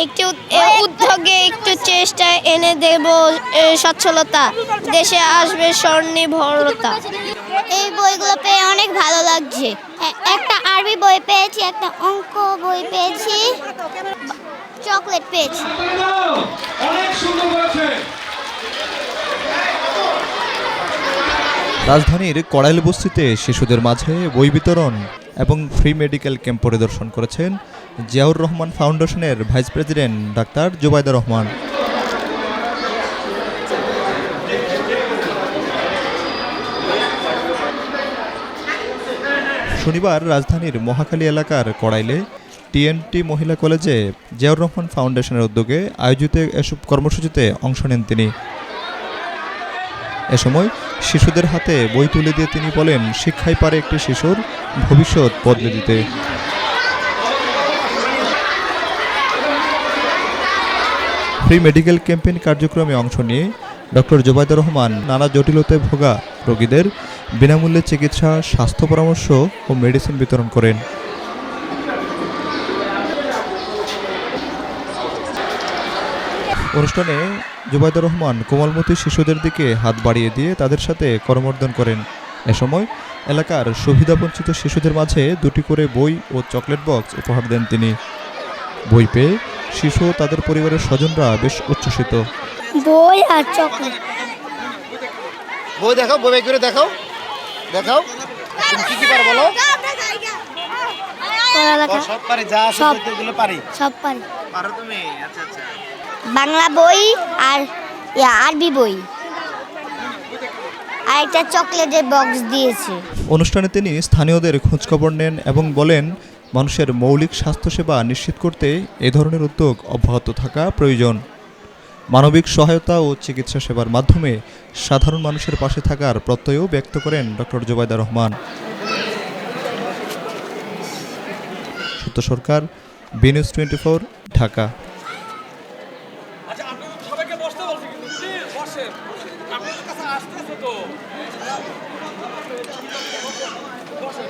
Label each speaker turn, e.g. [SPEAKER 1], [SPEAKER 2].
[SPEAKER 1] একটু উদ্যোগে একটু চেষ্টা এনে দেব সচ্ছলতা, দেশে আসবে স্বনির্ভরতা। এই বইগুলো পেয়ে অনেক ভালো লাগছে। একটা আরবি বই পেয়েছি, একটা অঙ্ক বই পেয়েছি, চকলেট পেয়েছি।
[SPEAKER 2] রাজধানীর কড়াইল বস্তিতে শিশুদের মাঝে বই বিতরণ এবং ফ্রি মেডিকেল ক্যাম্প পরিদর্শন করেছেন জিয়াউর রহমান ফাউন্ডেশনের vice president doctor Zubaida Rahman. শনিবার রাজধানীর মহাখালী এলাকার কড়াইলে টিএনটি মহিলা কলেজে জিয়াউর রহমান ফাউন্ডেশনের উদ্যোগে আয়োজিত এসব কর্মসূচিতে অংশ নেন তিনি। এ সময় শিশুদের হাতে বই তুলে দিয়ে তিনি বলেন, শিক্ষাই পারে একটি শিশুর ভবিষ্যৎ বদলে দিতে। ফ্রি মেডিকেল ক্যাম্পেইন কার্যক্রমে অংশ নিয়ে ডক্টর জুবাইদা রহমান নানা জটিলতায় ভোগা রোগীদের বিনামূল্যে চিকিৎসা, স্বাস্থ্য পরামর্শ ও মেডিসিন বিতরণ করেন। অনুষ্ঠানে জুবাইদা রহমান কোমলমতি শিশুদের দিকে হাত বাড়িয়ে দিয়ে তাদের সাথে করমর্দন করেন। এ সময় এলাকার সুবিধাবঞ্চিত শিশুদের মাঝে 2টি করে বই ও চকলেট বক্স উপহার দেন তিনি। বই পেয়ে শিশু ও তাদের পরিবারের স্বজনরা বেশ উচ্ছ্বসিত।
[SPEAKER 1] বই আর চকলেট।
[SPEAKER 3] বই দেখাও, বই বের করে দেখাও, দেখাও তুমি কি কি পারো বলো।
[SPEAKER 1] পড়ালেখা
[SPEAKER 3] সব পারি, যা আছে
[SPEAKER 1] সব।
[SPEAKER 3] বইগুলো পারি।
[SPEAKER 1] সব পারি।
[SPEAKER 3] পারো তুমি? আচ্ছা আচ্ছা।
[SPEAKER 1] বাংলা বই আর আরবি বই আর একটা চকলেটের বক্স দিয়েছে।
[SPEAKER 2] অনুষ্ঠানে তিনি স্থানীয়দের খোঁজখবর নেন এবং বলেন, মানুষের মৌলিক স্বাস্থ্যসেবা নিশ্চিত করতে এ ধরনের উদ্যোগ অব্যাহত থাকা প্রয়োজন। মানবিক সহায়তা ও চিকিৎসা সেবার মাধ্যমে সাধারণ মানুষের পাশে থাকার প্রত্যয়ও ব্যক্ত করেন ডক্টর জুবাইদা রহমান। সত্য সরকার, বিনিউজ 24, ঢাকা।
[SPEAKER 4] সবাইকে বসতে বলছি, কিন্তু প্লিজ বসেন, আপনাদের কাছে আসতেছে তো। বসেন।